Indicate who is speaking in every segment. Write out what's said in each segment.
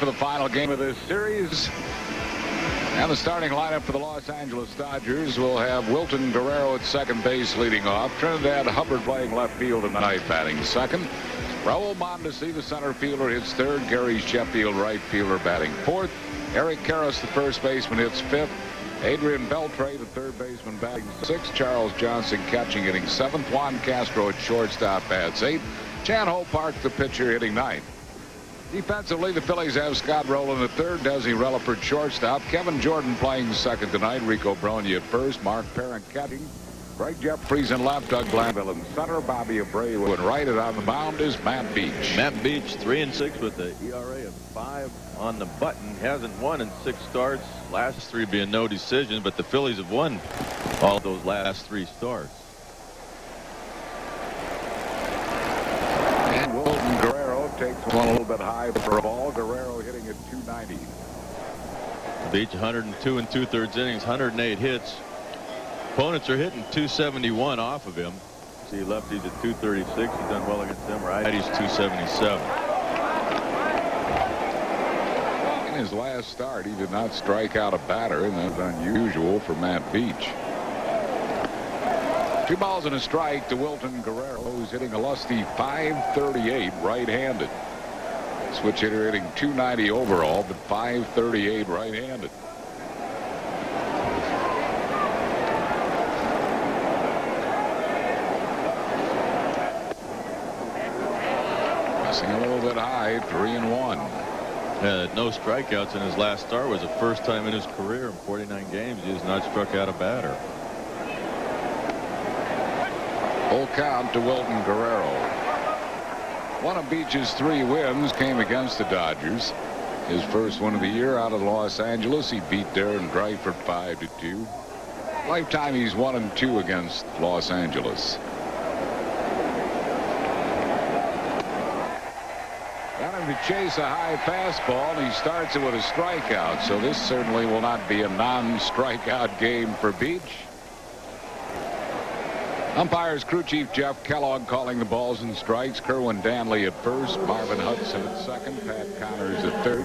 Speaker 1: for the final game of this series. And the starting lineup for the Los Angeles Dodgers will have Wilton Guerrero at second base leading off. Trinidad Hubbard playing left field tonight, batting second. Raul Mondesi, the center fielder, hits third. Gary Sheffield, right fielder, batting fourth. Eric Karras, the first baseman, hits fifth. Adrian Beltre, the third baseman, batting sixth. Charles Johnson catching, hitting seventh. Juan Castro at shortstop, bats eighth. Chan Ho Park, the pitcher, hitting ninth. Defensively, the Phillies have Scott Rowland at third, Desi Relaford shortstop, Kevin Jordan playing second tonight, Rico Brogna at first, Mark Parent catching, Greg Jeffries in left, Doug Glanville in center, Bobby Abreu and right, and on the mound is Matt Beech.
Speaker 2: Matt Beech, 3-6 with the ERA of 5 on the button. Hasn't won in 6 starts. Last 3 being no decision, but the Phillies have won all those last 3 starts.
Speaker 1: And Wilton Guerrero takes one a little bit high for a ball. Guerrero hitting at 290.
Speaker 2: Beech 102 and 2/3 innings, 108 hits. Opponents are hitting 271 off of him. See lefties at 236. He's done well against them. Righties 277.
Speaker 1: In his last start, he did not strike out a batter, and that's unusual for Matt Beech. 2 balls and a strike to Wilton Guerrero, who's hitting a lusty .538 right-handed. Switch hitter hitting .290 overall, but .538 right-handed. Missing a little bit high, 3-1.
Speaker 2: Yeah, no strikeouts in his last start. Was the first time in his career in 49 games he has not struck out a batter.
Speaker 1: Full count to Wilton Guerrero. One of Beech's 3 wins came against the Dodgers. His first one of the year out of Los Angeles. He beat Darren Dreifort 5-2. Lifetime he's 1-2 against Los Angeles. Got him to chase a high fastball, and he starts it with a strikeout. So this certainly will not be a non-strikeout game for Beech. Umpires crew chief Jeff Kellogg calling the balls and strikes. Kerwin Danley at first, Marvin Hudson at second, Pat Connors at third.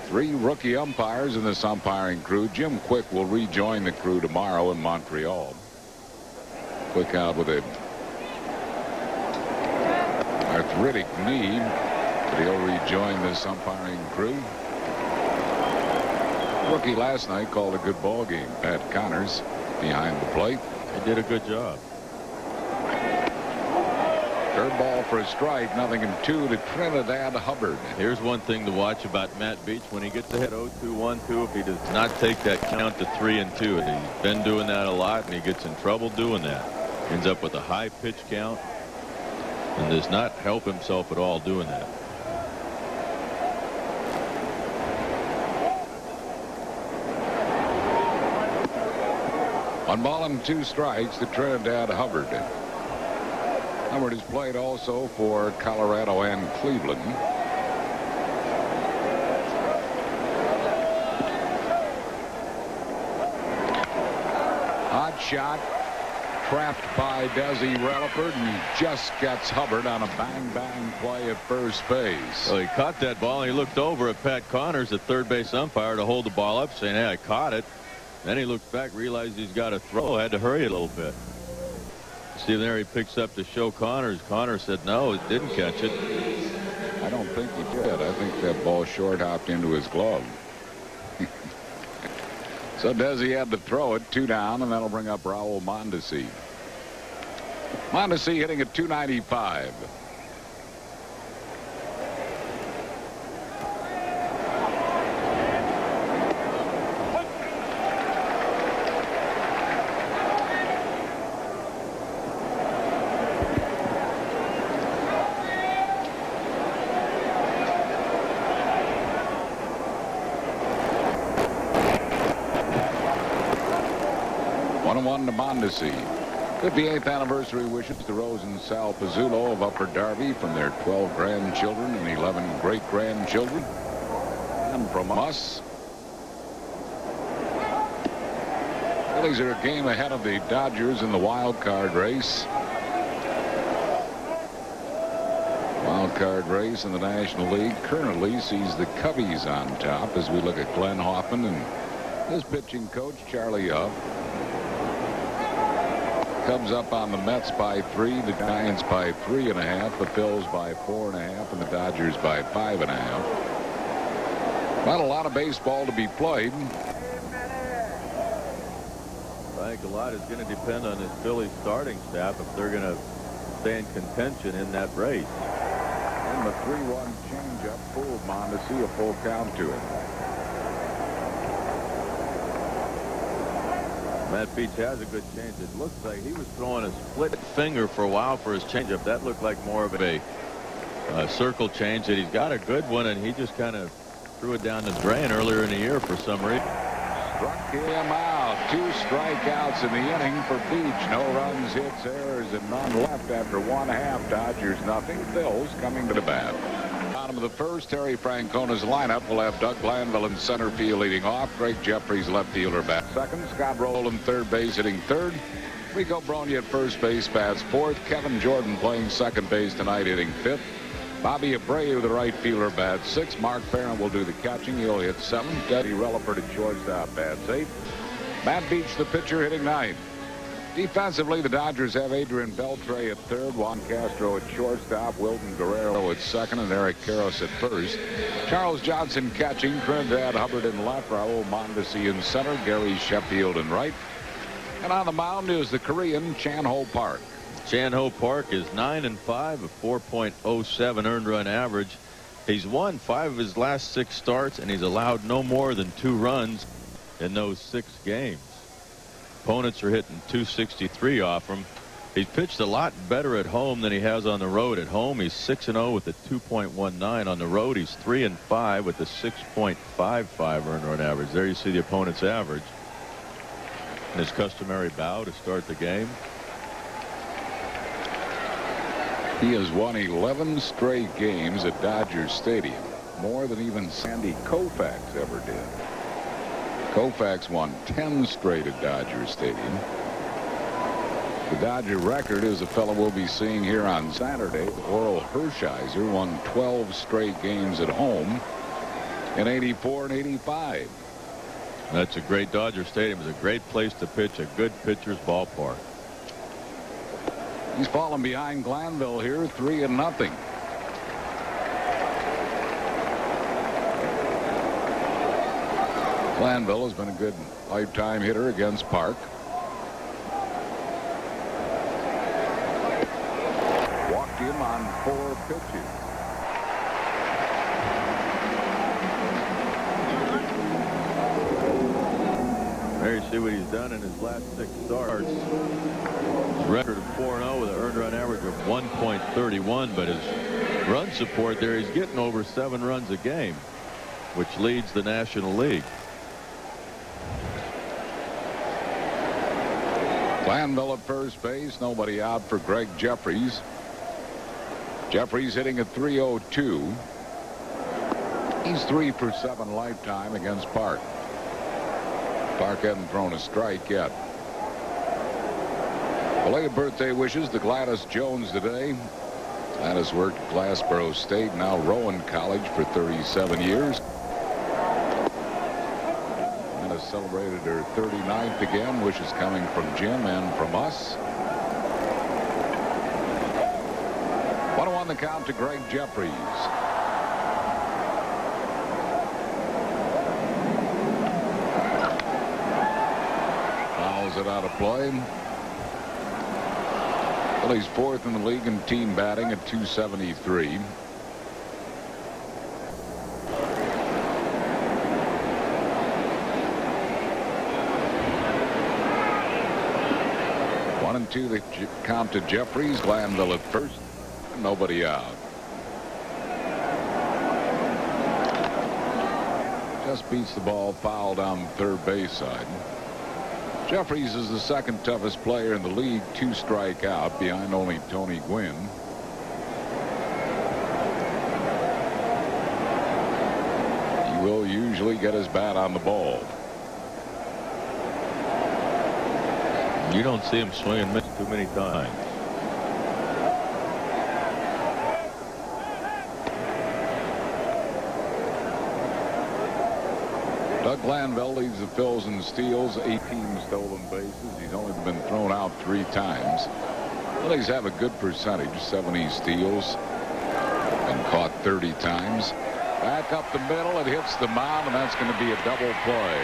Speaker 1: 3 rookie umpires in this umpiring crew. Jim Quick will rejoin the crew tomorrow in Montreal. Quick out with a arthritic knee, but he'll rejoin this umpiring crew. Rookie last night called a good ball game. Pat Connors behind the plate.
Speaker 2: He did a good job.
Speaker 1: Curveball for a strike, 0-2 to Trinidad Hubbard.
Speaker 2: Here's one thing to watch about Matt Beech. When he gets ahead 0-2-1-2, if he does not take that count to 3-2, and he's been doing that a lot, and he gets in trouble doing that. Ends up with a high pitch count and does not help himself at all doing that.
Speaker 1: One ball and 2 strikes to Trinidad Hubbard. Hubbard has played also for Colorado and Cleveland. Hot shot trapped by Desi Relaford, and he just gets Hubbard on a bang-bang play at first base.
Speaker 2: Well, he caught that ball, and he looked over at Pat Connors, the third base umpire, to hold the ball up, saying, hey, I caught it. Then he looked back, realized he's got to throw, had to hurry a little bit. See there, he picks up to show Connors. Connors said no, it didn't catch it.
Speaker 1: I don't think he did. I think that ball short hopped into his glove. So Desi had to throw it, 2 down, and that'll bring up Raul Mondesi. Mondesi hitting at .295. One to Mondesi. 58th anniversary wishes to Rose and Sal Pizzulo of Upper Darby from their 12 grandchildren and 11 great-grandchildren. And from us, Phillies are a game ahead of the Dodgers in the wild card race. Wild wild card race in the National League currently sees the Cubbies on top as we look at Glenn Hoffman and his pitching coach Charlie Huff. Cubs up on the Mets by 3, the Giants by 3.5, the Phils by 4.5, and the Dodgers by 5.5. Not a lot of baseball to be played.
Speaker 2: I think a lot is going to depend on this Phillies starting staff if they're going to stay in contention in that race.
Speaker 1: And the 3-1 changeup fooled Mondesi, a full count to it.
Speaker 2: Matt Beech has a good change. It looks like he was throwing a split finger for a while for his changeup. That looked like more of a circle change. That he's got a good one, and he just kind of threw it down the drain earlier in the year for some reason.
Speaker 1: Struck him out. 2 strikeouts in the inning for Beech. No runs, hits, errors, and none left after 1/2. Dodgers nothing. Phils coming to the bat. Bottom of the first, Terry Francona's lineup will have Doug Glanville in center field leading off. Greg Jeffries, left fielder, bat second. Scott Rowland, third base, hitting third. Rico Brogna at first base, bats fourth. Kevin Jordan playing second base tonight, hitting fifth. Bobby Abreu, the right fielder, bats sixth. Mark Parent will do the catching. He'll hit seventh. Eddie Relaford at shortstop, bats eighth. Matt Beech, the pitcher, hitting ninth. Defensively, the Dodgers have Adrian Beltre at third, Juan Castro at shortstop, Wilton Guerrero at second, and Eric Karros at first. Charles Johnson catching, Trinidad Hubbard in left, Raul Mondesi in center, Gary Sheffield in right. And on the mound is the Korean Chan-Ho Park.
Speaker 2: Chan-Ho Park is 9-5, a 4.07 earned run average. He's won 5 of his last 6 starts, and he's allowed no more than 2 runs in those 6 games. Opponents are hitting .263 off him. He's pitched a lot better at home than he has on the road. At home, he's 6-0 with a 2.19. On the road, he's 3-5 with a 6.55 earned run average. There you see the opponent's average. And his customary bow to start the game.
Speaker 1: He has won 11 straight games at Dodger Stadium, more than even Sandy Koufax ever did. Koufax won 10 straight at Dodger Stadium. The Dodger record is a fellow we'll be seeing here on Saturday. Oral Hershiser won 12 straight games at home in '84 and '85.
Speaker 2: That's a great Dodger Stadium. It's a great place to pitch, a good pitcher's ballpark.
Speaker 1: He's fallen behind Glanville here, 3-0. Glanville has been a good lifetime hitter against Park. Walked him on 4 pitches.
Speaker 2: There you see what he's done in his last 6 starts. His record of 4-0 with an earned run average of 1.31, but his run support there, he's getting over 7 runs a game, which leads the National League.
Speaker 1: Glanville at first base, nobody out for Greg Jeffries. Jeffries hitting at .302. He's 3 for 7 lifetime against Park. Park hadn't thrown a strike yet. Belated birthday wishes to Gladys Jones today. Gladys worked at Glassboro State, now Rowan College for 37 years. And has celebrated her 39th again. Wishes coming from Jim and from us. 1-1 the count to Greg Jeffries. Fouls it out of play. Well, he's 4th in the league in team batting at .273. One and two the count to Jeffries. Glanville at first. Nobody out. Just beats the ball foul down the third base side. Jeffries is the 2nd toughest player in the league to strike out, behind only Tony Gwynn. He will usually get his bat on the ball.
Speaker 2: You don't see him swing and miss too many times.
Speaker 1: Doug Glanville leads the Phils in steals, 18 stolen bases. He's only been thrown out 3 times. Phillies have a good percentage, 70 steals, and caught 30 times. Back up the middle, it hits the mound, and that's going to be a double play.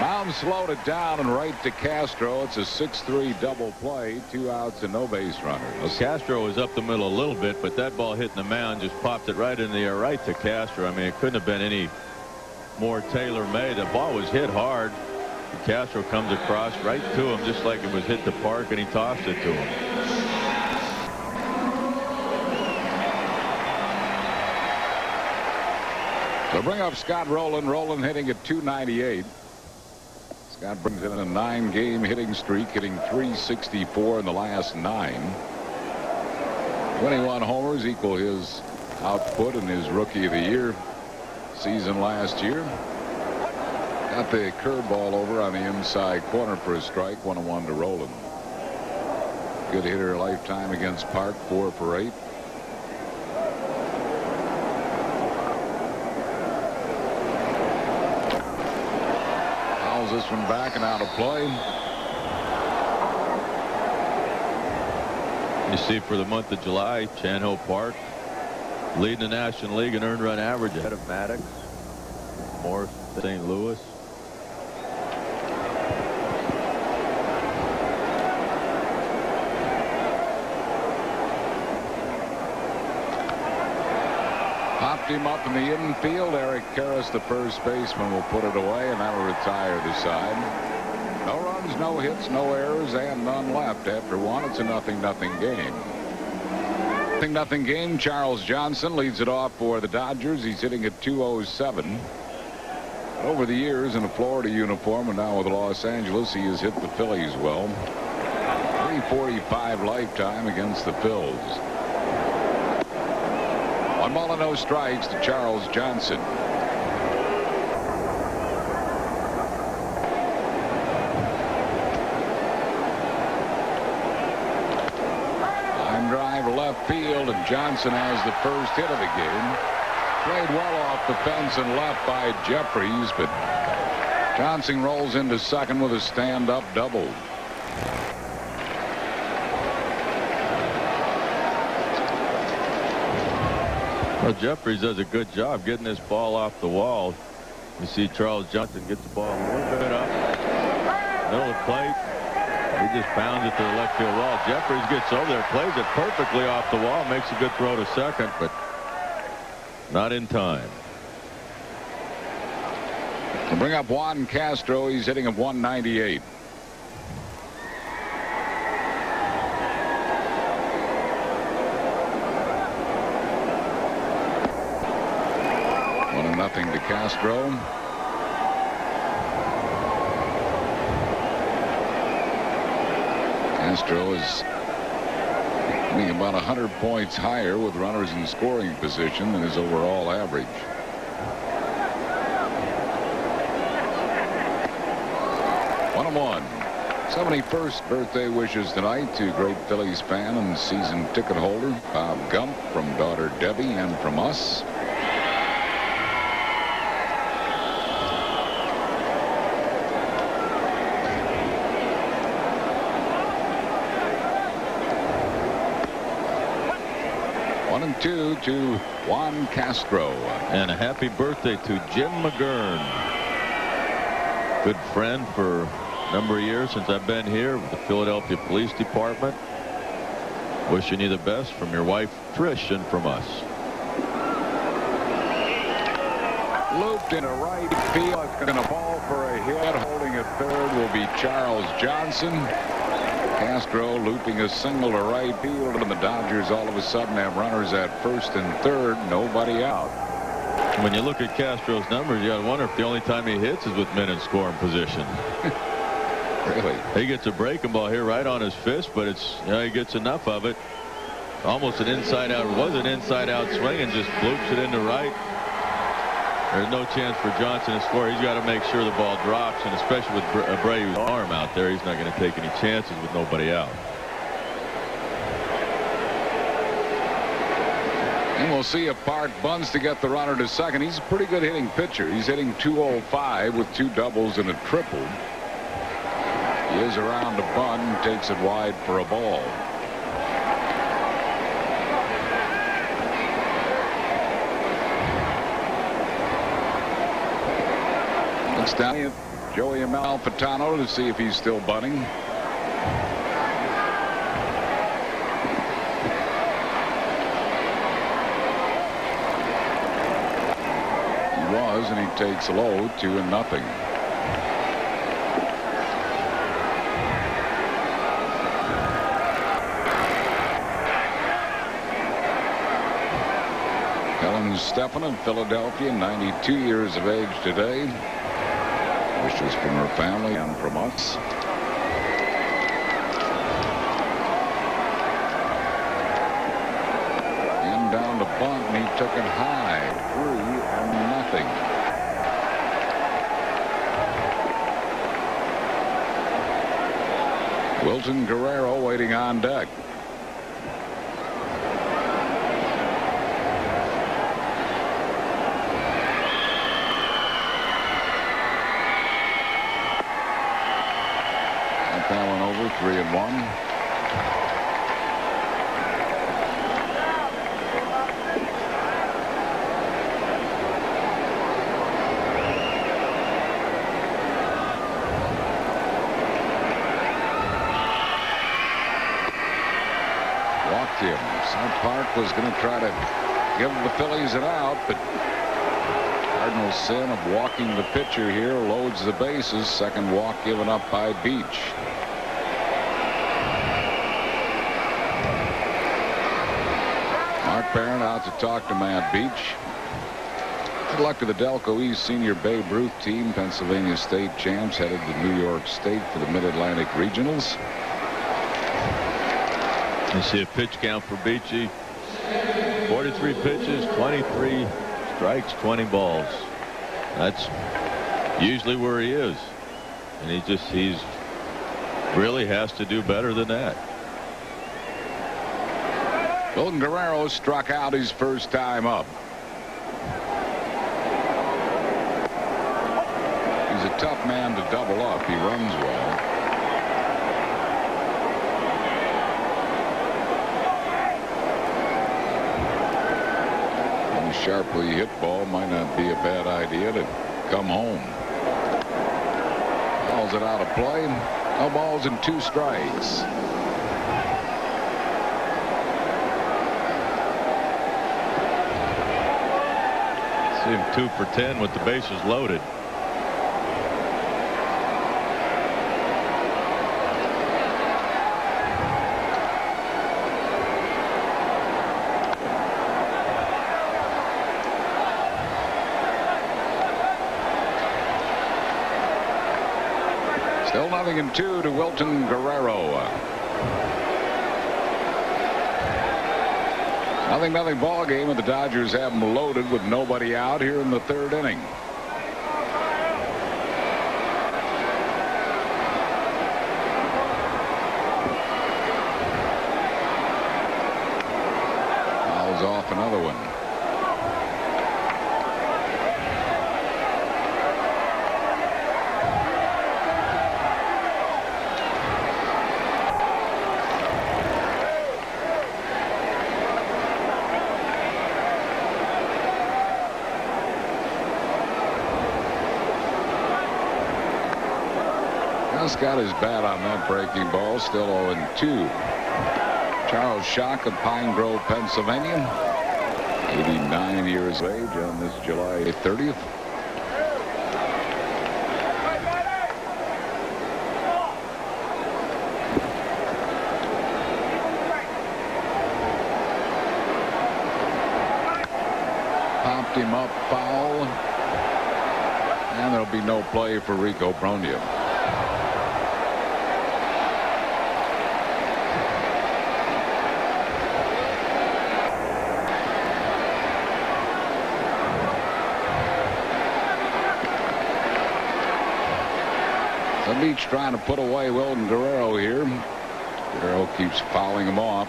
Speaker 1: Mound slowed it down and right to Castro. It's a 6-3 double play, 2 outs and no base runners.
Speaker 2: Well, Castro was up the middle a little bit, but that ball hitting the mound just popped it right in the air, right to Castro. I mean, it couldn't have been any more tailor-made. The ball was hit hard. Castro comes across right to him just like it was hit the park, and he tossed it to him.
Speaker 1: So bring up Scott Rowland. Rowland hitting at .298. Scott brings in a 9-game hitting streak, hitting .364 in the last 9. 21 homers equal his output in his Rookie of the Year season last year. Got the curveball over on the inside corner for a strike. 1-1 to Rowland. Good hitter lifetime against Park, 4 for 8. Fouls this one back and out of play.
Speaker 2: You see, for the month of July, Chan Ho Park leading the National League in earned run average ahead of Maddox, Morris, St. Louis.
Speaker 1: Popped him up in the infield. Eric Karras, the first baseman, will put it away, and that'll retire the side. No runs, no hits, no errors, and none left after 1. It's a 0-0 game. 0-0 game. Charles Johnson leads it off for the Dodgers. He's hitting at .207. Over the years in a Florida uniform and now with Los Angeles, he has hit the Phillies well. .345 lifetime against the Phils. 1 ball and no strikes to Charles Johnson. Line drive left field, and Johnson has the first hit of the game. Played well off the fence and left by Jeffries, but Johnson rolls into second with a stand-up double.
Speaker 2: Well, Jeffries does a good job getting this ball off the wall. You see Charles Johnson gets the ball a little bit up, middle of the plate. He just pounds it to the left field wall. Jeffries gets over there, plays it perfectly off the wall, makes a good throw to second, but not in time.
Speaker 1: To bring up Juan Castro, he's hitting at .198. Nothing to Castro. Castro is hitting about 100 points higher with runners in scoring position than his overall average. One and one. 71st birthday wishes tonight to great Phillies fan and season ticket holder Bob Gump, from daughter Debbie and from us. One and two to Juan Castro.
Speaker 2: And a happy birthday to Jim McGurn. Good friend for a number of years since I've been here with the Philadelphia Police Department. Wishing you the best from your wife Trish and from us.
Speaker 1: Looped in a right field. It's going to fall for a hit. Holding at third will be Charles Johnson. Castro looping a single to right field, and the Dodgers all of a sudden have runners at first and third, nobody out.
Speaker 2: When you look at Castro's numbers, you got to wonder if the only time he hits is with men in scoring position.
Speaker 1: Really?
Speaker 2: He gets a breaking ball here right on his fist, but it's, you know, he gets enough of it. Almost an inside out, was an inside out swing, and just bloops it into right. There's no chance for Johnson to score. He's got to make sure the ball drops, and especially with Abreu's arm out there, he's not going to take any chances with nobody out.
Speaker 1: In we'll see if Park bunts to get the runner to second. He's a pretty good hitting pitcher. He's hitting .205 with 2 doubles and a triple. He is around to bunt and takes it wide for a ball. Looks down at Joey Amalfitano to see if he's still bunting. He was, and he takes low, 2-0. Helen Stephan in Philadelphia, 92 years of age today. Wishes from her family and from us. In down to bunt, and he took it high, 3-0. Wilton Guerrero waiting on deck. That one over, 3-1. Walked him. South Park was going to try to give the Phillies an out, but Cardinals' sin of walking the pitcher here loads the bases. Second walk given up by Beech. Mark Barron out to talk to Matt Beech. Good luck to the Delco East Senior Babe Ruth team. Pennsylvania State champs headed to New York State for the Mid-Atlantic Regionals.
Speaker 2: You see a pitch count for Beachy. 43 pitches, 23 strikes, 20 balls. That's usually where he is. And he's really has to do better than that.
Speaker 1: Wilton Guerrero struck out his first time up. He's a tough man to double up. He runs well. And a sharply hit ball might not be a bad idea to come home. Balls it out of play. No balls and 2 strikes.
Speaker 2: See him 2 for 10 with the bases loaded.
Speaker 1: Still 0-2 to Wilton Guerrero. 0-0 ball game, and the Dodgers have them loaded with nobody out here in the 3rd inning. Fouls off another one. Just got his bat on that breaking ball. Still 0-2. Charles Schock of Pine Grove, Pennsylvania, 89 years of age on this July 30th. Popped him up, foul, and there'll be no play for Rico Brogna. Beech trying to put away Wilton Guerrero here. Guerrero keeps fouling him off.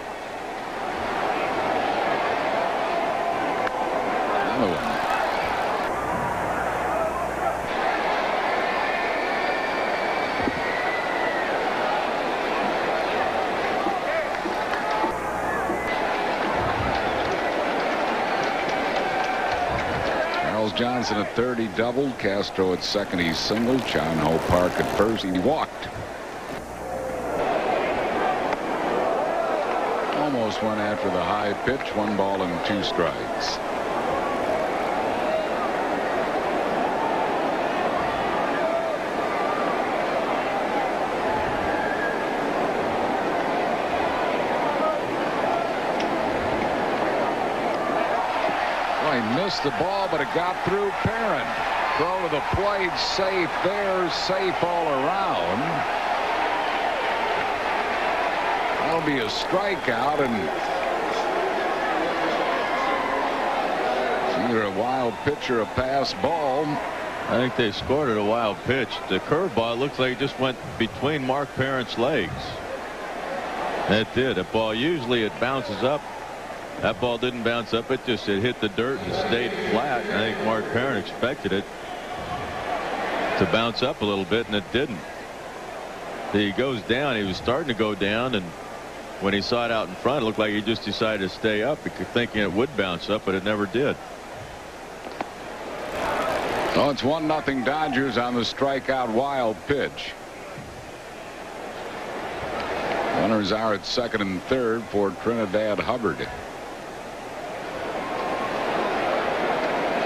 Speaker 1: another one. Johnson at third, he doubled. Castro at second, he singled. John Ho Park at first, he walked. Almost went after the high pitch. 1 ball and 2 strikes. Missed the ball, but it got through Perrin. Throw to the plate, safe there, safe all around. That'll be a strikeout, and it's either a wild pitch or a pass ball.
Speaker 2: I think they scored at a wild pitch. The curveball looks like it just went between Mark Perrin's legs. It did. A ball, usually it bounces up. That ball didn't bounce up. It hit the dirt and stayed flat. I think Mark Perrin expected it to bounce up a little bit, and it didn't. He goes down. He was starting to go down, and when he saw it out in front, it looked like he just decided to stay up, thinking it would bounce up, but it never did.
Speaker 1: So it's 1-0 Dodgers on the strikeout wild pitch. Runners are at second and third for Trinidad Hubbard.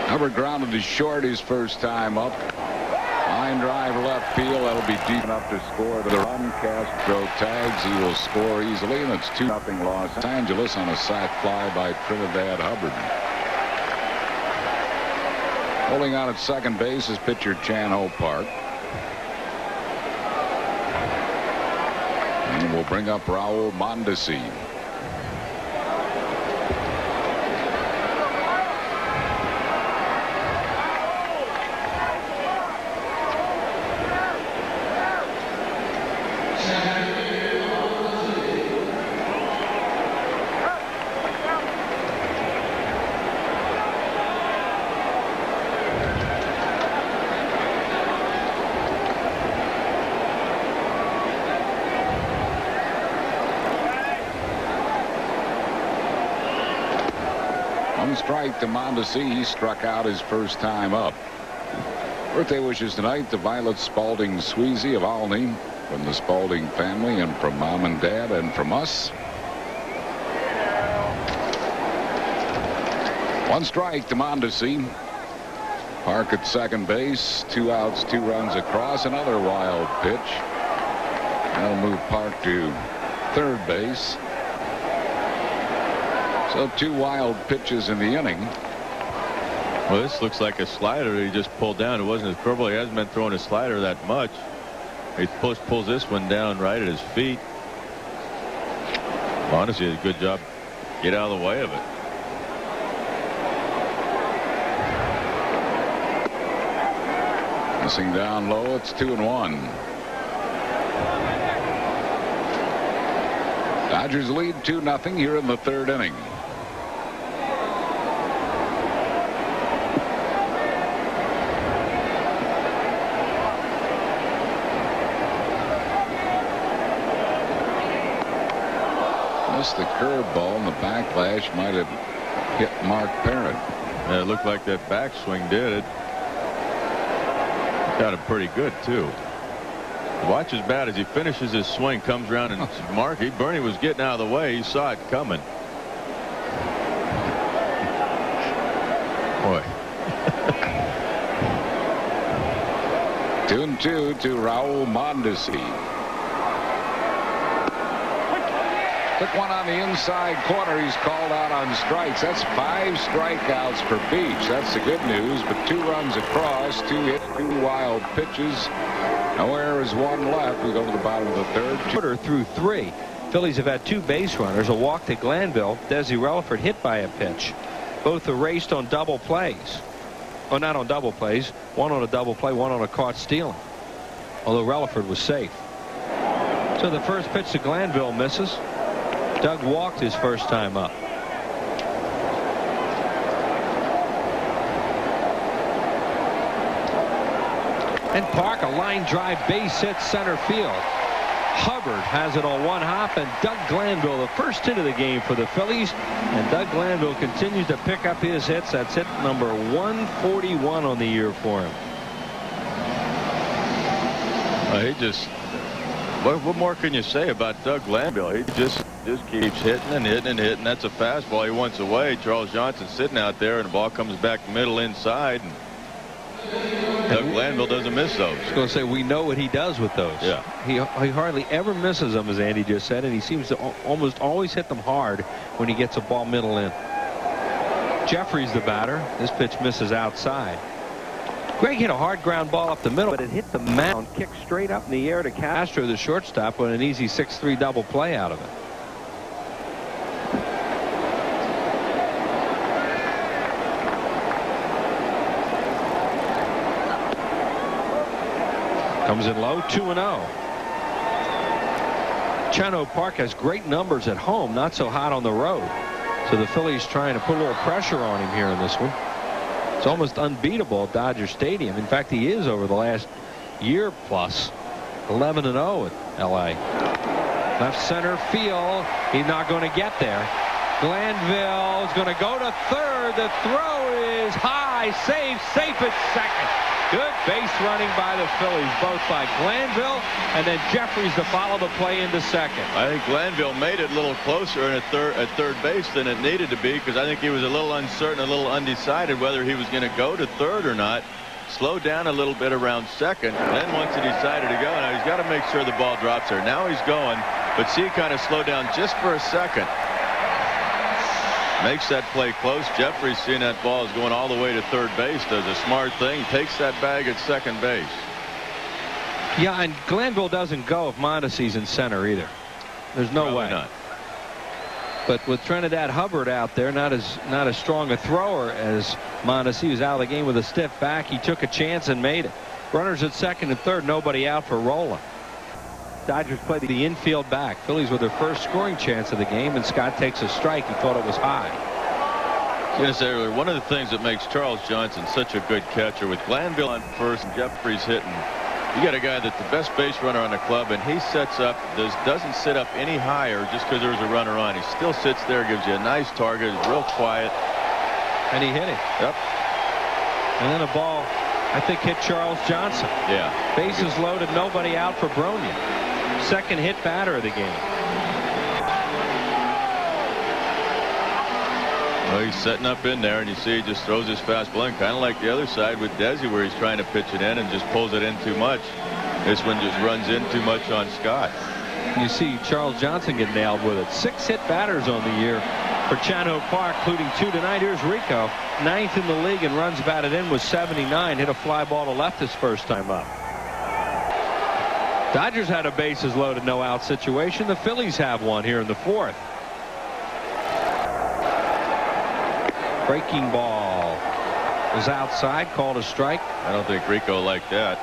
Speaker 1: Hubbard grounded to short his first time up. Line drive left field. That'll be deep enough to score the run. Castro tags. He will score easily, and it's 2-0 Los Angeles on a sac fly by Trinidad Hubbard. Holding out at second base is pitcher Chan Ho Park. And we'll bring up Raul Mondesi. Strike to Mondesi. He struck out his first time up. Birthday wishes tonight to Violet Spalding Sweezy of Olney, from the Spalding family and from Mom and Dad and from us. 1 strike to Mondesi. Park at second base. 2 outs, 2 runs across. Another wild pitch. That'll move Park to third base. So 2 wild pitches in the inning.
Speaker 2: Well, this looks like a slider that he just pulled down. It wasn't his curveball. He hasn't been throwing a slider that much. He pulls this one down right at his feet. Honestly, did a good job. Get out of the way of it.
Speaker 1: Missing down low. It's 2-1. Dodgers lead 2-0 here in the third inning. The curveball, and the backlash might have hit Mark Perrin.
Speaker 2: Yeah, it looked like that backswing did it. Got it pretty good too. Watch his bat as he finishes his swing, comes around, and Bernie was getting out of the way. He saw it coming. Boy.
Speaker 1: 2-2 to Raul Mondesi. Took one on the inside corner. He's called out on strikes. That's 5 strikeouts for Beech. That's the good news. But 2 runs across, 2 hit, 2 wild pitches. No error is 1 left. We go to the bottom of the third.
Speaker 3: Quarter through 3. Phillies have had 2 base runners. A walk to Glanville. Desi Relaford hit by a pitch. Both erased on double plays. Oh, not on double plays. One on a double play, one on a caught stealing. Although Relaford was safe. So the first pitch to Glanville misses. Doug walked his first time up. And Park, a line drive base hit center field. Hubbard has it on one hop, and Doug Glanville, the first hit of the game for the Phillies. And Doug Glanville continues to pick up his hits. That's hit number 141 on the year for him.
Speaker 2: He just, what more can you say about Doug Glanville? He just keeps hitting and hitting and hitting. That's a fastball he wants away. Charles Johnson sitting out there, and the ball comes back middle inside. And Doug Glanville doesn't miss those.
Speaker 3: I was going to say, we know what he does with those.
Speaker 2: Yeah.
Speaker 3: He hardly ever misses them, as Andy just said, and he seems to almost always hit them hard when he gets a ball middle in. Jeffries the batter. This pitch misses outside. Greg hit a hard ground ball up the middle, but it hit the mound, kicked straight up in the air to Castro, the shortstop, with an easy 6-3 double play out of it. Comes in low, 2-0. Chano Park has great numbers at home, not so hot on the road. So the Phillies trying to put a little pressure on him here in this one. It's almost unbeatable at Dodger Stadium. In fact, he is over the last year plus. 11-0 at LA. Left center field. He's not going to get there. Glanville is going to go to third. The throw is high. Safe at second. Good base running by the Phillies, both by Glanville and then Jeffries to follow the play into second.
Speaker 2: I think Glanville made it a little closer at third base than it needed to be, because I think he was a little uncertain, a little undecided whether he was going to go to third or not. Slowed down a little bit around second. Then once he decided to go, now he's got to make sure the ball drops there. Now he's going, but see, he kind of slowed down just for a second. Makes that play close. Jeffries, seeing that ball is going all the way to third base, does a smart thing. Takes that bag at second base.
Speaker 3: Yeah, and Glanville doesn't go if Mondesi's in center either. There's no way.
Speaker 2: Not.
Speaker 3: But with Trinidad Hubbard out there, not as strong a thrower as Mondesi, who's out of the game with a stiff back, he took a chance and made it. Runners at second and third, nobody out for Rolla. Dodgers play the infield back. Phillies with their first scoring chance of the game, and Scott takes a strike. He thought it was high.
Speaker 2: I was going to say earlier, one of the things that makes Charles Johnson such a good catcher, with Glanville on first and Jeffries hitting, you got a guy that's the best base runner on the club, and he sets up, doesn't sit up any higher just because there's a runner on. He still sits there, gives you a nice target, is real quiet.
Speaker 3: And he hit it.
Speaker 2: Yep.
Speaker 3: And then a ball, I think, hit Charles Johnson.
Speaker 2: Yeah.
Speaker 3: Bases loaded, nobody out for Bronya. Second hit batter of the game.
Speaker 2: Well, he's setting up in there, and you see he just throws his fastball in, kind of like the other side with Desi, where he's trying to pitch it in and just pulls it in too much. This one just runs in too much on Scott.
Speaker 3: You see Charles Johnson get nailed with it. 6 hit batters on the year for Chano Park, including 2 tonight. Here's Rico, 9th in the league and runs batted in with 79. Hit a fly ball to left his first time up. Dodgers had a bases loaded, no out situation. The Phillies have one here in the 4th. Breaking ball was outside, called a strike.
Speaker 2: I don't think Rico liked that.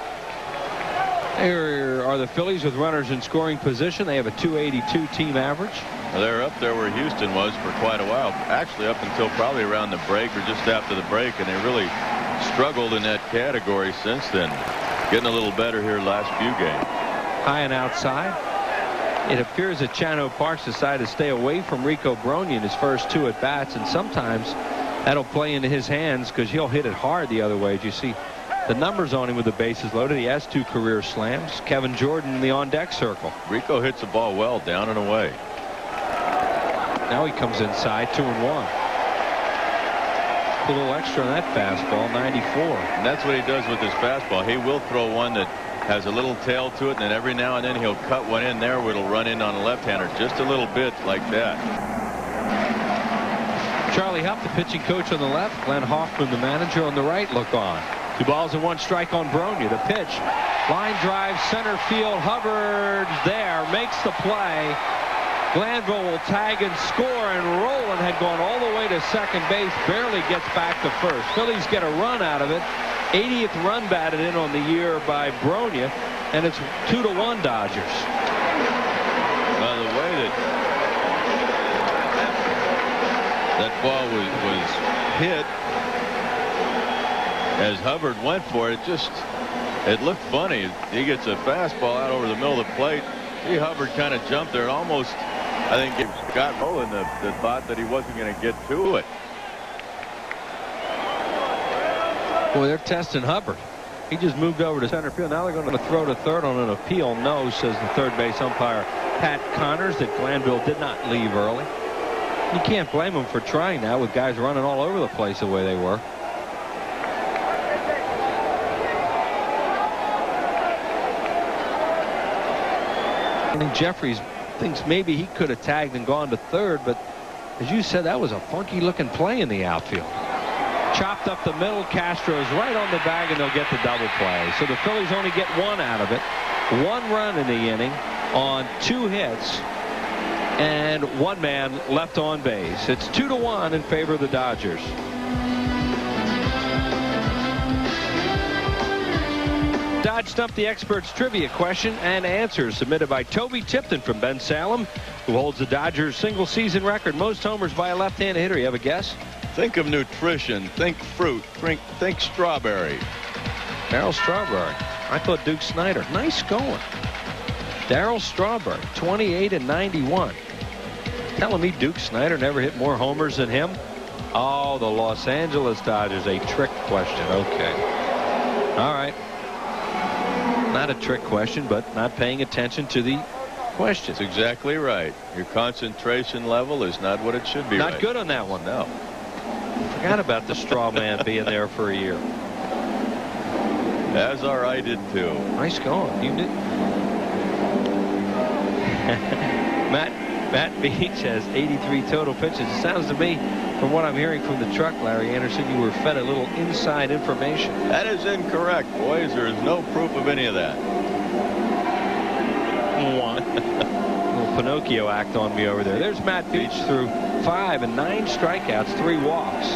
Speaker 3: Here are the Phillies with runners in scoring position. They have a .282 team average.
Speaker 2: Well, they're up there where Houston was for quite a while, actually up until probably around the break or just after the break, and they really struggled in that category since then. Getting a little better here last few games.
Speaker 3: High and outside. It appears that Chano Parks decided to stay away from Rico Bronya in his first 2 at bats, and sometimes that'll play into his hands because he'll hit it hard the other way. As you see the numbers on him with the bases loaded, he has 2 career slams. Kevin Jordan in the on deck circle.
Speaker 2: Rico hits the ball well down and away.
Speaker 3: Now he comes inside, 2-1. Put a little extra on that fastball, 94.
Speaker 2: And that's what he does with his fastball. He will throw one that has a little tail to it, and then every now and then he'll cut one in there where it'll run in on a left-hander just a little bit like that.
Speaker 3: Charlie Huff, the pitching coach on the left. Glenn Hoffman, the manager, on the right. Look on. 2 balls and 1 strike on Bronya. The pitch. Line drive, center field. Hubbard there, makes the play. Glanville will tag and score, and Roland had gone all the way to second base, barely gets back to first. Phillies get a run out of it. 80th run batted in on the year by Bronya, and it's 2-1 Dodgers.
Speaker 2: By the way that ball was hit as Hubbard went for it, just It looked funny. He gets a fastball out over the middle of the plate. See, Hubbard kind of jumped there and almost, I think, gave Scott Rowland the thought that he wasn't going to get to it.
Speaker 3: Boy, they're testing Hubbard. He just moved over to center field. Now they're going to throw to third on an appeal. No, says the third base umpire Pat Connors, that Glanville did not leave early. You can't blame him for trying that with guys running all over the place the way they were. I think Jeffries thinks maybe he could have tagged and gone to third, but as you said, that was a funky looking play in the outfield. Chopped up the middle. Castro's right on the bag, and they'll get the double play. So the Phillies only get one out of it. 1 run in the inning on 2 hits, and 1 man left on base. It's 2-1 in favor of the Dodgers. Dodge Stump the Experts trivia question and answers submitted by Toby Tipton from Ben Salem, who holds the Dodgers single season record most homers by a left-handed hitter. You have a guess?
Speaker 2: Think of nutrition. Think fruit. Think strawberry.
Speaker 3: Darryl Strawberry. I thought Duke Snider. Nice going. Darryl Strawberry, 28 and 91. Telling me Duke Snider never hit more homers than him? Oh, the Los Angeles Dodgers. A trick question. Okay. All right. Not a trick question, but not paying attention to the question.
Speaker 2: That's exactly right. Your concentration level is not what it should be.
Speaker 3: Not good on that one.
Speaker 2: No.
Speaker 3: Forgot about the straw man being there for a year.
Speaker 2: As I did too.
Speaker 3: Nice going. You did. Matt Beech has 83 total pitches. It sounds to me, from what I'm hearing from the truck, Larry Anderson, you were fed a little inside information.
Speaker 2: That is incorrect, boys. There is no proof of any of that.
Speaker 3: Little Pinocchio act on me over there. There's Matt Beech through 5 and 9 strikeouts, 3 walks.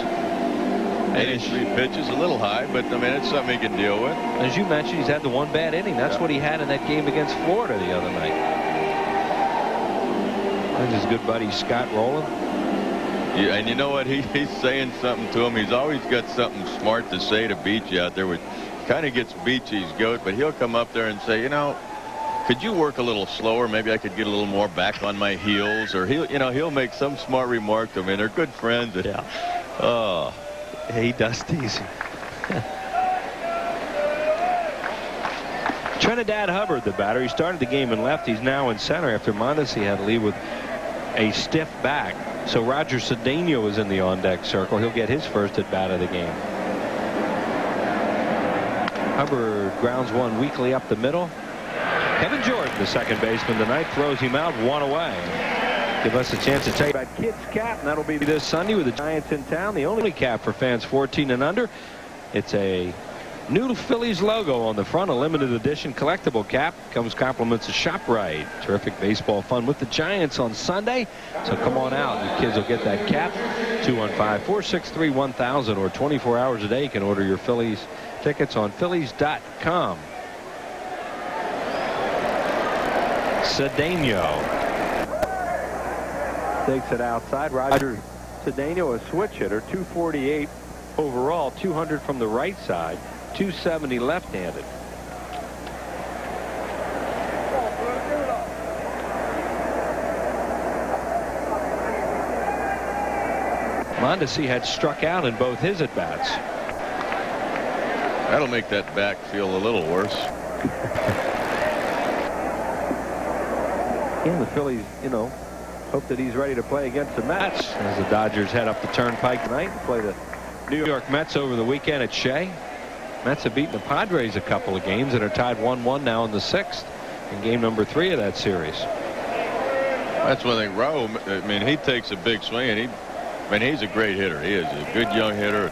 Speaker 2: 83 pitches, a little high, but I mean, it's something he can deal with.
Speaker 3: As you mentioned, he's had the 1 bad inning. That's what he had in that game against Florida the other night. And his good buddy Scott Rowland.
Speaker 2: Yeah, and you know what? He's saying something to him. He's always got something smart to say to Beech out there, which kind of gets Beechy's goat. But he'll come up there and say, you know, could you work a little slower? Maybe I could get a little more back on my heels. Or he'll make some smart remark to him. And they're good friends. And,
Speaker 3: yeah.
Speaker 2: Oh.
Speaker 3: He does tease him. Trinidad Hubbard, the batter. He started the game in left. He's now in center after Mondesi had to leave with a stiff back. So Roger Cedeno is in the on-deck circle. He'll get his first at bat of the game. Hubbard grounds one weakly up the middle. Kevin Jordan, the second baseman tonight, throws him out 1 away. Give us a chance to tell you about Kids Cap, and that'll be this Sunday with the Giants in town. The only cap for fans 14 and under. It's a new Phillies logo on the front, a limited edition collectible cap. Comes compliments of ShopRite. Terrific baseball fun with the Giants on Sunday. So come on out. Your kids will get that cap. 215-463-1000, or 24 hours a day. You can order your Phillies tickets on Phillies.com. Cedeno takes it outside. Roger Cedeno, a switch hitter, 248 overall, 200 from the right side, 270 left-handed. Mondesi had struck out in both his at-bats.
Speaker 2: That'll make that back feel a little worse.
Speaker 3: And the Phillies, hope that he's ready to play against the Mets as the Dodgers head up the turnpike tonight and play the New York Mets over the weekend at Shea. Mets have beaten the Padres a couple of games and are tied 1-1 now in the 6th in game number 3 of that series.
Speaker 2: That's one thing. Raul, I mean, he takes a big swing, and he's a great hitter. He is a good young hitter,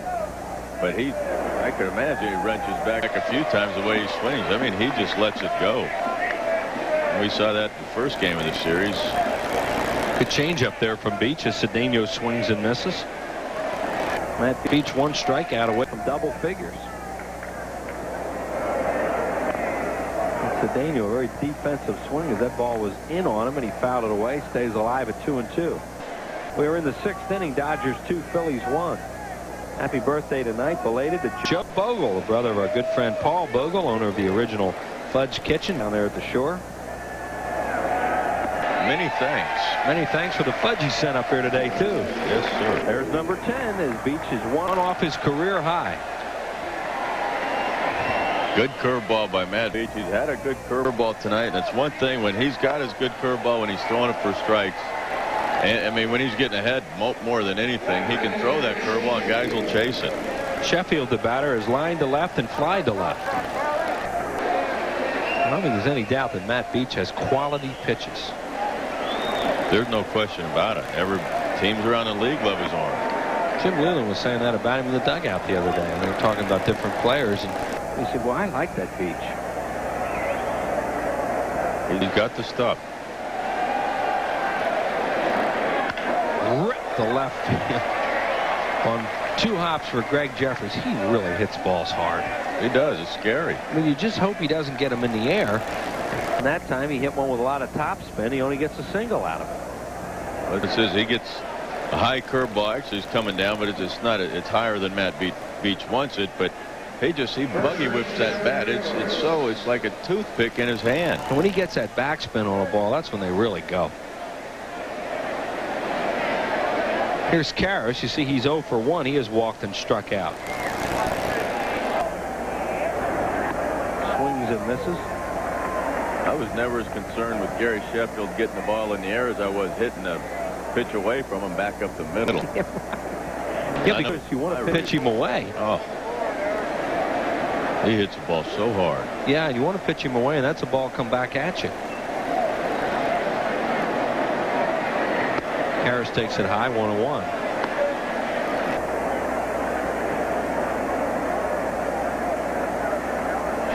Speaker 2: but I could imagine he wrenches back a few times the way he swings. I mean, he just lets it go. And we saw that in the first game of the series.
Speaker 3: Good change up there from Beech as Cedeno swings and misses. Matt Beech 1 strikeout away from double figures. And Cedeno, a very defensive swing as that ball was in on him and he fouled it away. Stays alive at 2-2. We are in the 6th inning. Dodgers 2, Phillies 1. Happy birthday tonight, belated, to Joe Bogle, the brother of our good friend Paul Bogle, owner of the original Fudge Kitchen down there at the shore.
Speaker 2: Many thanks.
Speaker 3: Many thanks for the fudge he sent up here today, too.
Speaker 2: Yes, sir.
Speaker 3: There's number 10 as Beech is one off his career high.
Speaker 2: Good curveball by Matt Beech. He's had a good curveball tonight. And it's one thing when he's got his good curveball when he's throwing it for strikes. And, I mean, when he's getting ahead more than anything, he can throw that curveball and guys will chase it.
Speaker 3: Sheffield, the batter, is lined to left and fly to left. I don't think there's any doubt that Matt Beech has quality pitches.
Speaker 2: There's no question about it. Every teams around the league love his arm.
Speaker 3: Jim Leland was saying that about him in the dugout the other day. And they were talking about different players. And he said, well, I like that Beech.
Speaker 2: He's got the stuff.
Speaker 3: Rip the left on 2 hops for Greg Jeffers. He really hits balls hard.
Speaker 2: He does. It's scary.
Speaker 3: I mean, you just hope he doesn't get him in the air. And that time he hit one with a lot of top spin. He only gets a single out of it.
Speaker 2: But it says he gets a high curveball. Actually, it's coming down, but it's not. It's higher than Matt Beech wants it. But he buggy whips that bat. It's like a toothpick in his hand.
Speaker 3: And when he gets that backspin on a ball, that's when they really go. Here's Karras. You see he's 0 for 1. He has walked and struck out. Swings and misses.
Speaker 2: I was never as concerned with Gary Sheffield getting the ball in the air as I was hitting a pitch away from him back up the middle.
Speaker 3: Yeah, because you want to pitch him away.
Speaker 2: Oh. He hits the ball so hard.
Speaker 3: Yeah, you want to pitch him away, and that's a ball come back at you. Karras takes it high, 1-1.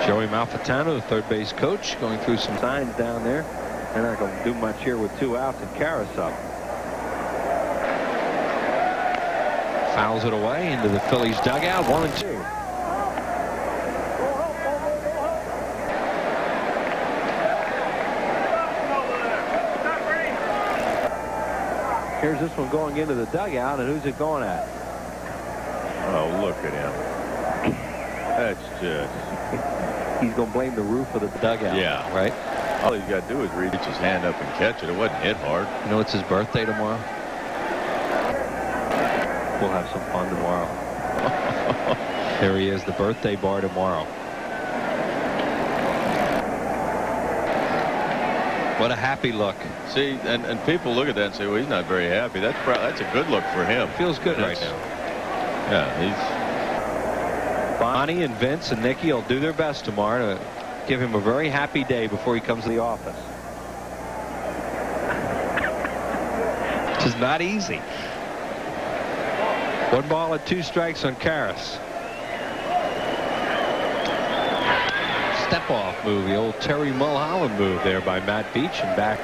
Speaker 3: Joey Malfitano, the third base coach, going through some signs down there. They're not going to do much here with 2 outs and Karras up. Fouls it away into the Phillies dugout, 1-2. Here's this one going into the dugout, and who's it going at?
Speaker 2: Oh, look at him. That's just...
Speaker 3: He's going to blame the roof of the dugout.
Speaker 2: Yeah.
Speaker 3: Right?
Speaker 2: All he's got to do is reach his hand up and catch it. It wasn't hit hard.
Speaker 3: You know it's his birthday tomorrow? We'll have some fun tomorrow. There he is, the birthday bar tomorrow. What a happy look.
Speaker 2: See, and people look at that and say, well, he's not very happy. That's a good look for him.
Speaker 3: Feels good right now.
Speaker 2: Yeah, he's...
Speaker 3: Bonnie and Vince and Nicky will do their best tomorrow to give him a very happy day before he comes to the office. Which is not easy. 1 ball and 2 strikes on Karras. Step-off move, the old Terry Mulholland move there by Matt Beech, and back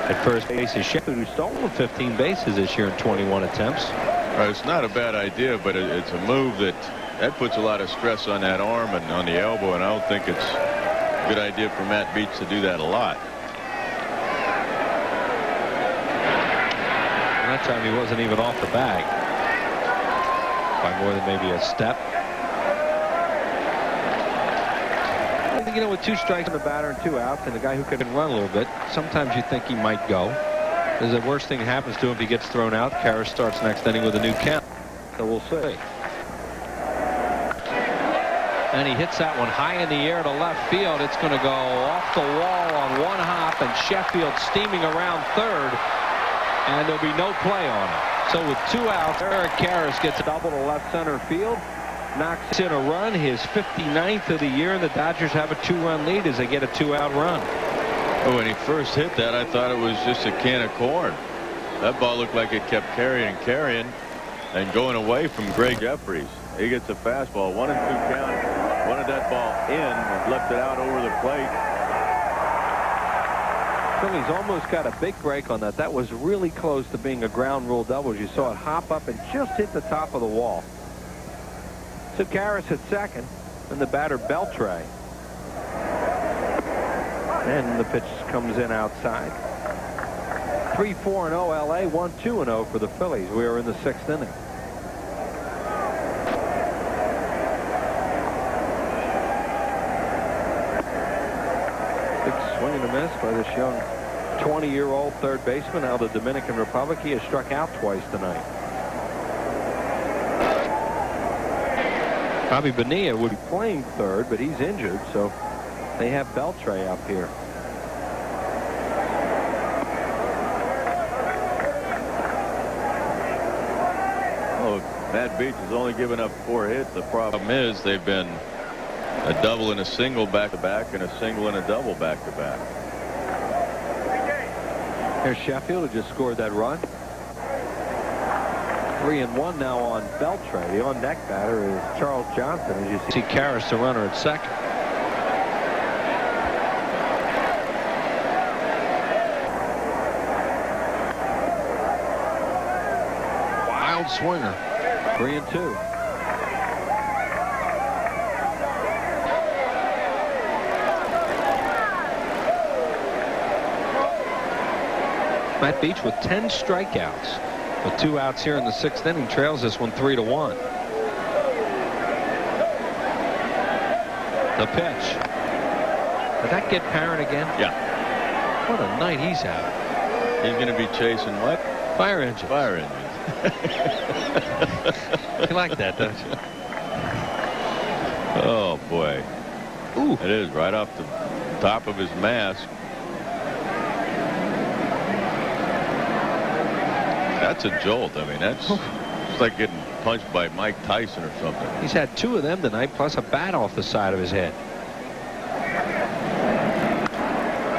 Speaker 3: at first base is Sheffield, who's stolen 15 bases this year in 21 attempts.
Speaker 2: It's not a bad idea, but it's a move that puts a lot of stress on that arm and on the elbow, and I don't think it's a good idea for Matt Beech to do that a lot.
Speaker 3: And that time he wasn't even off the bag by more than maybe a step. You know, with 2 strikes on the batter and 2 outs, and the guy who can run a little bit, sometimes you think he might go. Because the worst thing that happens to him if he gets thrown out. Karras starts next inning with a new count. So we'll see. And he hits that one high in the air to left field. It's going to go off the wall on 1 hop, and Sheffield steaming around third, and there'll be no play on it. So with 2 outs, Eric Karras gets a double to left center field, knocks in a run, his 59th of the year, and the Dodgers have a 2-run lead as they get a 2-out run.
Speaker 2: Oh, when he first hit that, I thought it was just a can of corn. That ball looked like it kept carrying and going away from Greg Jeffries. He gets a fastball, 1-2 count. Wanted that ball in and left it out over the plate.
Speaker 3: Phillies almost got a big break on that. That was really close to being a ground rule double. You saw it hop up and just hit the top of the wall. So Karras at second, and the batter Beltre. And the pitch comes in outside. 3-4-0 LA, 1-2-0 for the Phillies. We are in the 6th inning. swing and a miss by this young 20-year-old third baseman out of the Dominican Republic. He has struck out twice tonight. Bobby Bonilla would be playing third, but he's injured, so they have Beltre up here.
Speaker 2: Oh, Matt Beech has only given up 4 hits. The problem is they've been a double and a single back-to-back and a single and a double back-to-back.
Speaker 3: Here's Sheffield, who just scored that run. 3-1 now on Beltre. The on-deck batter is Charles Johnson. As you see Karras, the runner at second.
Speaker 1: Wild swinger.
Speaker 3: 3-2. Matt Beech with 10 strikeouts. With 2 outs here in the 6th inning, trails this one 3-1. The pitch. Did that get Parent again?
Speaker 2: Yeah.
Speaker 3: What a night he's having.
Speaker 2: He's going to be chasing what?
Speaker 3: Fire engines.
Speaker 2: Fire engines.
Speaker 3: You like that, don't you?
Speaker 2: Oh, boy.
Speaker 3: Ooh.
Speaker 2: It is right off the top of his mask. That's a jolt. I mean, that's it's like getting punched by Mike Tyson or something.
Speaker 3: He's had 2 of them tonight, plus a bat off the side of his head.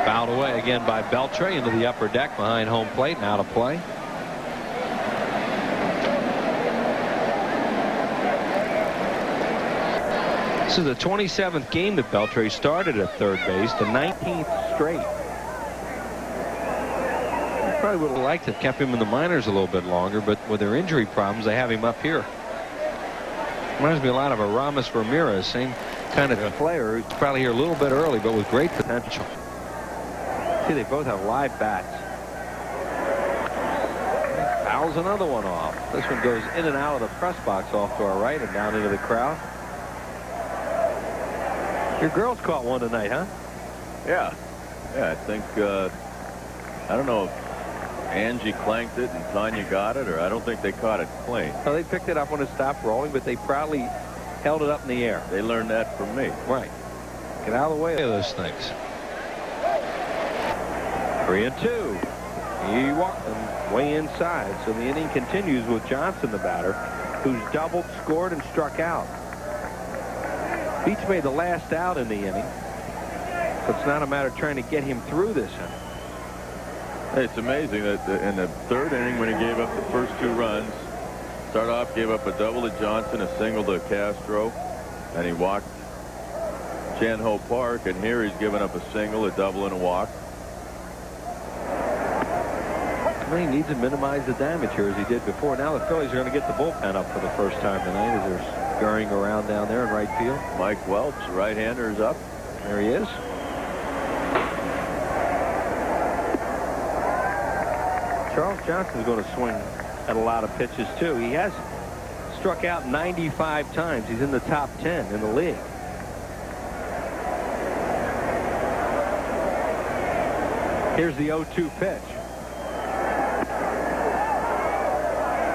Speaker 3: Fouled away again by Beltre into the upper deck behind home plate and out of play. This is the 27th game that Beltre started at third base, the 19th straight. Probably would have liked to have kept him in the minors a little bit longer, but with their injury problems, they have him up here. Reminds me a lot of Aramis Ramirez, same kind of player who's probably here a little bit early, but with great potential. See, they both have live bats. Fouls another one off. This one goes in and out of the press box off to our right and down into the crowd. Your girls caught one tonight, huh?
Speaker 2: Yeah. Yeah, I think, I don't know if Angie clanked it and Tanya got it, or I don't think they caught it clean.
Speaker 3: Well, they picked it up when it stopped rolling, but they proudly held it up in the air.
Speaker 2: They learned that from me.
Speaker 3: Right. Get out of the way of those things. 3-2. He walked them way inside, so the inning continues with Johnson, the batter, who's doubled, scored, and struck out. Beech made the last out in the inning, so it's not a matter of trying to get him through this inning.
Speaker 2: It's amazing that in the 3rd inning, when he gave up the first 2 runs, started off, gave up a double to Johnson, a single to Castro, and he walked Chan Ho Park, and here he's given up a single, a double, and a walk.
Speaker 3: Well, he needs to minimize the damage here as he did before. Now the Phillies are going to get the bullpen up for the first time tonight as they're scurrying around down there in right field.
Speaker 2: Mike Welch, right-hander, is up.
Speaker 3: There he is. Charles Johnson's going to swing at a lot of pitches, too. He has struck out 95 times. He's in the top 10 in the league. Here's the 0-2 pitch.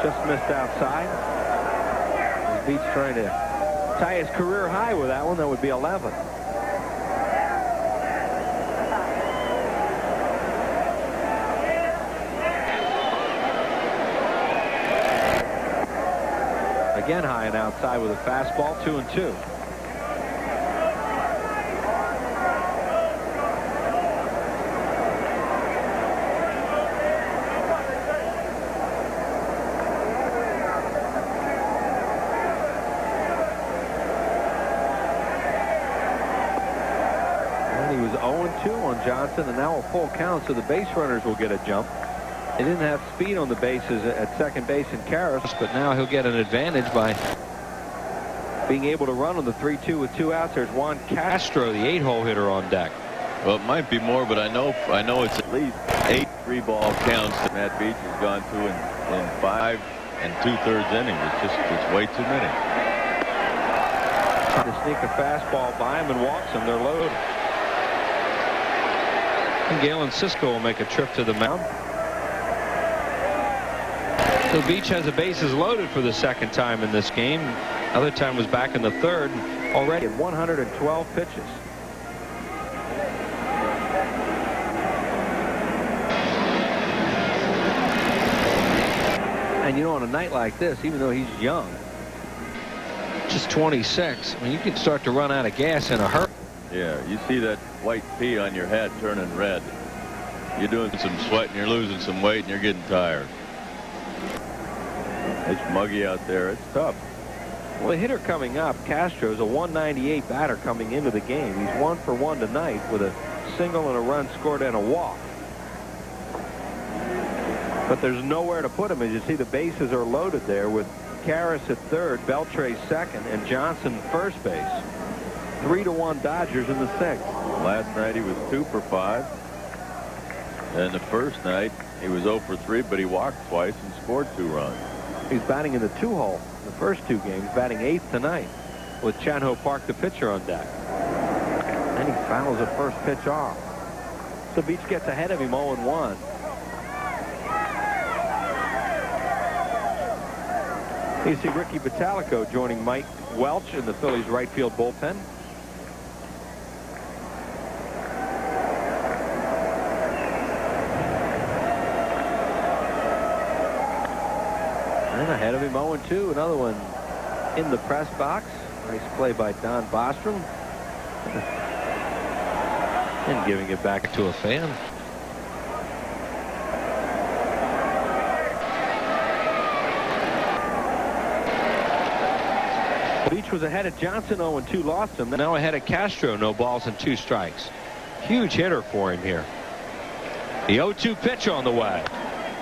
Speaker 3: Just missed outside. Beech trying to tie his career high with that one. That would be 11. Again high and outside with a fastball. 2-2. And he was 0-2 on Johnson, and now a full count, so the base runners will get a jump. He didn't have speed on the bases at second base in Karras, but now he'll get an advantage by being able to run on the 3-2 with 2 outs. There's Juan Castro, the 8-hole hitter, on deck.
Speaker 2: Well, it might be more, but I know it's at least 8 3-ball counts that Matt Beech has gone to in 5 2/3 innings. It's way too many.
Speaker 3: Trying to sneak a fastball by him and walks him. They're loaded. And Galen Cisco will make a trip to the mound. So Beech has the bases loaded for the second time in this game. Other time was back in the third. Already at 112 pitches. And you know, on a night like this, even though he's young, just 26, I mean, you can start to run out of gas in a hurry.
Speaker 2: Yeah, you see that white pea on your head turning red. You're doing some sweating, you're losing some weight, and you're getting tired. It's muggy out there. It's tough.
Speaker 3: Well, the hitter coming up, Castro's a 198 batter coming into the game. He's 1 for 1 tonight with a single and a run scored and a walk. But there's nowhere to put him. As you see, the bases are loaded there with Karras at third, Beltre second, and Johnson first base. 3-1 Dodgers in the sixth.
Speaker 2: Last night he was 2 for 5. And the first night he was 0 for 3, but he walked twice and scored 2 runs.
Speaker 3: He's batting in the 2-hole in the first 2 games, batting 8th tonight with Chan-Ho Park, the pitcher, on deck. And he fouls the first pitch off. So Beech gets ahead of him 0-1. You see Ricky Bottalico joining Mike Welch in the Phillies right field bullpen. And ahead of him 0-2. Another one in the press box. Nice play by Don Bostrom. And giving it back to a fan. Beech was ahead of Johnson, 0-2, lost him. Now ahead of Castro, no balls and 2 strikes. Huge hitter for him here. The 0-2 pitch on the way.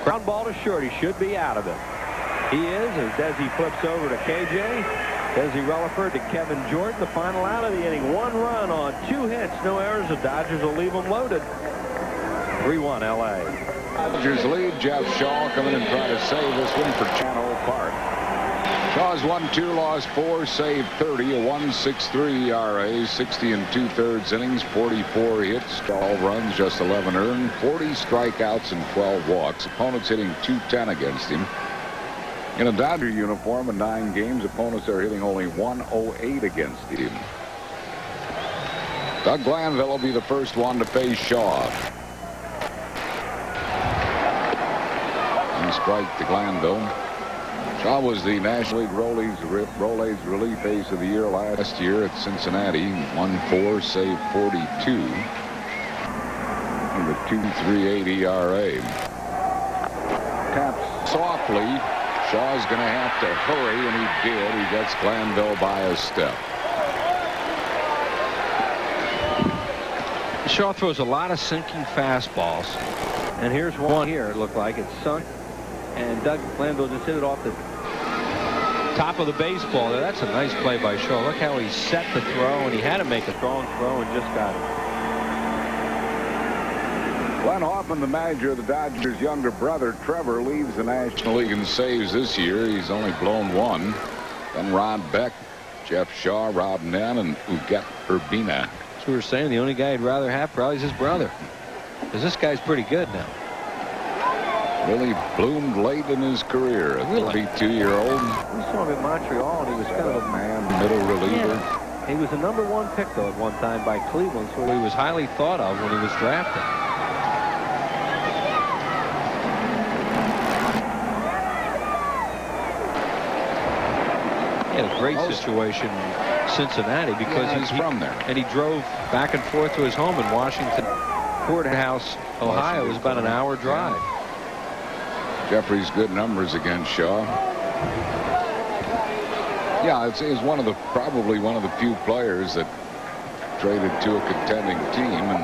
Speaker 3: Ground ball to short. He should be out of it. He is, as Desi flips over to KJ. Desi Relaford to Kevin Jordan. The final out of the inning. 1 run on 2 hits. No errors. The Dodgers will leave them loaded. 3-1 LA.
Speaker 1: Dodgers lead. Jeff Shaw coming in trying to save this one for Chan-Ho Park. Shaw's 1-2, lost 4, saved 30, a 1.63 ERA, 60 2/3 innings, 44 hits, 12 runs, just 11 earned, 40 strikeouts and 12 walks. Opponents hitting .210 against him. In a Dodger uniform in 9 games, opponents are hitting only .108 against him. Doug Glanville will be the first one to face Shaw. And strike to Glanville. Shaw was the National League Rolaids Relief Ace of the Year last year at Cincinnati. 1-4, saved 42. And a 2.38 ERA. Taps softly. Shaw's going to have to hurry, and he did. He gets Glanville by a step.
Speaker 3: Shaw throws a lot of sinking fastballs. And here's one here. It looked like it's sunk. And Doug Glanville just hit it off the top of the baseball. That's a nice play by Shaw. Look how he set the throw, and he had to make a strong throw and just got it.
Speaker 1: Glenn Hoffman, the manager of the Dodgers' younger brother, Trevor, leads the National League in saves this year. He's only blown 1. Then Ron Beck, Jeff Shaw, Rob Nen, and Uget Urbina.
Speaker 3: As we were saying, the only guy he'd rather have probably is his brother, because this guy's pretty good now.
Speaker 1: Really bloomed late in his career. A 32-year-old.
Speaker 3: We saw him in Montreal, and he was kind of a
Speaker 1: man, middle reliever.
Speaker 3: Yeah. He was the #1 pick, though, at one time by Cleveland, so he was highly thought of when he was drafted. He had a great situation in Cincinnati because
Speaker 1: he's from there.
Speaker 3: And he drove back and forth to his home in Washington. Courthouse, Ohio, was about an hour drive.
Speaker 1: Jeffrey's good numbers against Shaw. Yeah, it's one of the probably one of the few players that traded to a contending team and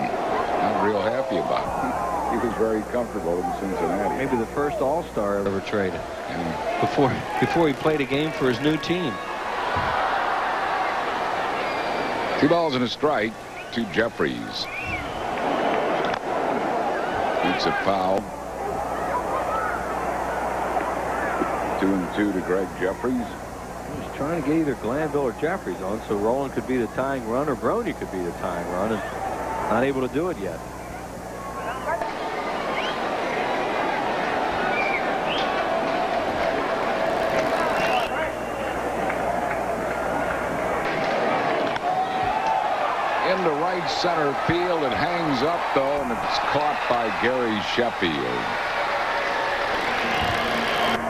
Speaker 1: not real happy about it. He was very comfortable in Cincinnati.
Speaker 3: Maybe the first All-Star ever traded. Before he played a game for his new team.
Speaker 1: 2 balls and a strike to Jeffries. Beats a foul. 2-2 to Greg Jeffries.
Speaker 3: He was trying to get either Glanville or Jeffries on, so Roland could be the tying run or Brony could be the tying run, and not able to do it yet.
Speaker 1: into right center field. It hangs up, though, and it's caught by Gary Sheffield.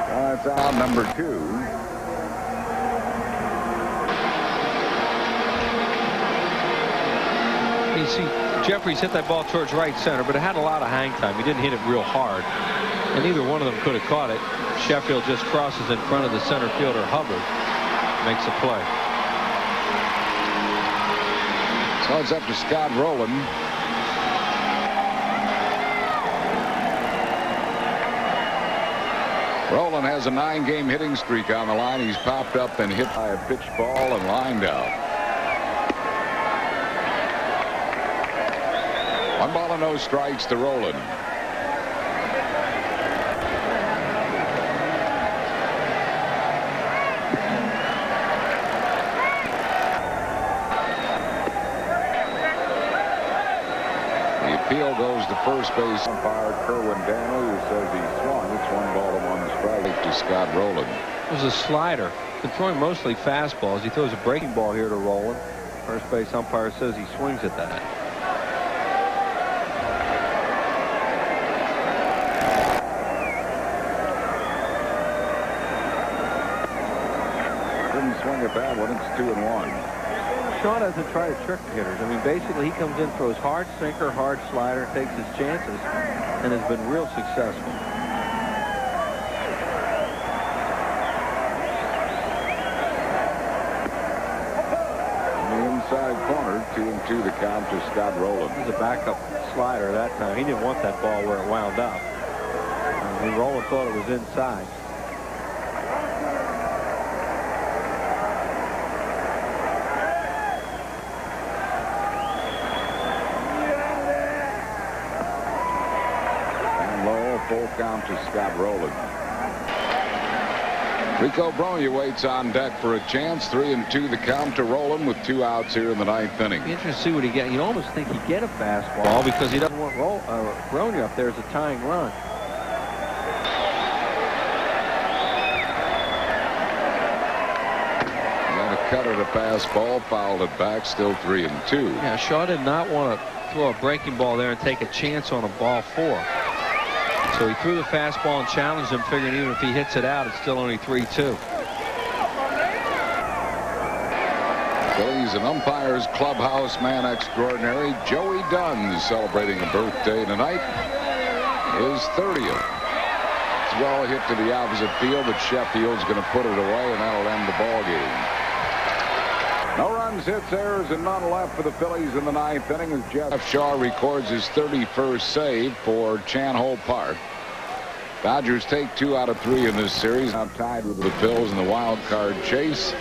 Speaker 1: That's out number 2.
Speaker 3: You see, Jeffries hit that ball towards right center, but it had a lot of hang time. He didn't hit it real hard, and neither one of them could have caught it. Sheffield just crosses in front of the center fielder, Hubbard, makes a play.
Speaker 1: So it's up to Scott Rowland. Rowland has a 9-game hitting streak on the line. He's popped up and hit by a pitch ball and lined out. 1 ball and no strikes to Rowland. Appeal goes to first base umpire Kerwin Danley, who says he swung. It's 1 ball and 1 strike to Scott Rowland.
Speaker 3: It was a slider. Been throwing mostly fastballs. He throws a breaking ball here to Rowland. First base umpire says he swings at that.
Speaker 1: Didn't swing at that one. It's 2-1.
Speaker 3: Shaw doesn't try to trick hitters. I mean, basically, he comes in, throws hard sinker, hard slider, takes his chances, and has been real successful.
Speaker 1: In the inside corner, 2-2 the count to Scott Rowland.
Speaker 3: It was a backup slider that time. He didn't want that ball where it wound up. I mean, Rowland thought it was inside.
Speaker 1: Full count to Scott Rowland. Rico Bronya waits on deck for a chance. 3-2 the count to Rowland with 2 outs here in the 9th inning.
Speaker 3: Be interesting to see what he gets. You almost think he'd get a fastball because he doesn't want Bronya up there as a tying run.
Speaker 1: And a cutter to fastball, fouled it back, still 3-2.
Speaker 3: Yeah, Shaw did not want to throw a breaking ball there and take a chance on a ball 4. So he threw the fastball and challenged him, figuring even if he hits it out, it's still only 3-2.
Speaker 1: Phillies and umpires clubhouse man extraordinary Joey Dunn celebrating a birthday tonight. His 30th. It's well hit to the opposite field, but Sheffield's going to put it away, and that'll end the ball game. No runs, hits, errors, and none left for the Phillies in the 9th inning as Jeff Shaw records his 31st save for Chan Ho Park. Dodgers take 2 out of 3 in this series, now tied with the Phils in the wild card chase.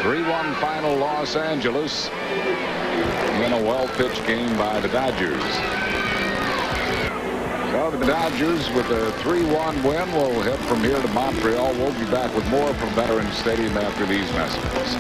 Speaker 1: 3-1 final Los Angeles in a well-pitched game by the Dodgers. So the Dodgers with a 3-1 win will head from here to Montreal. We'll be back with more from Veterans Stadium after these messages.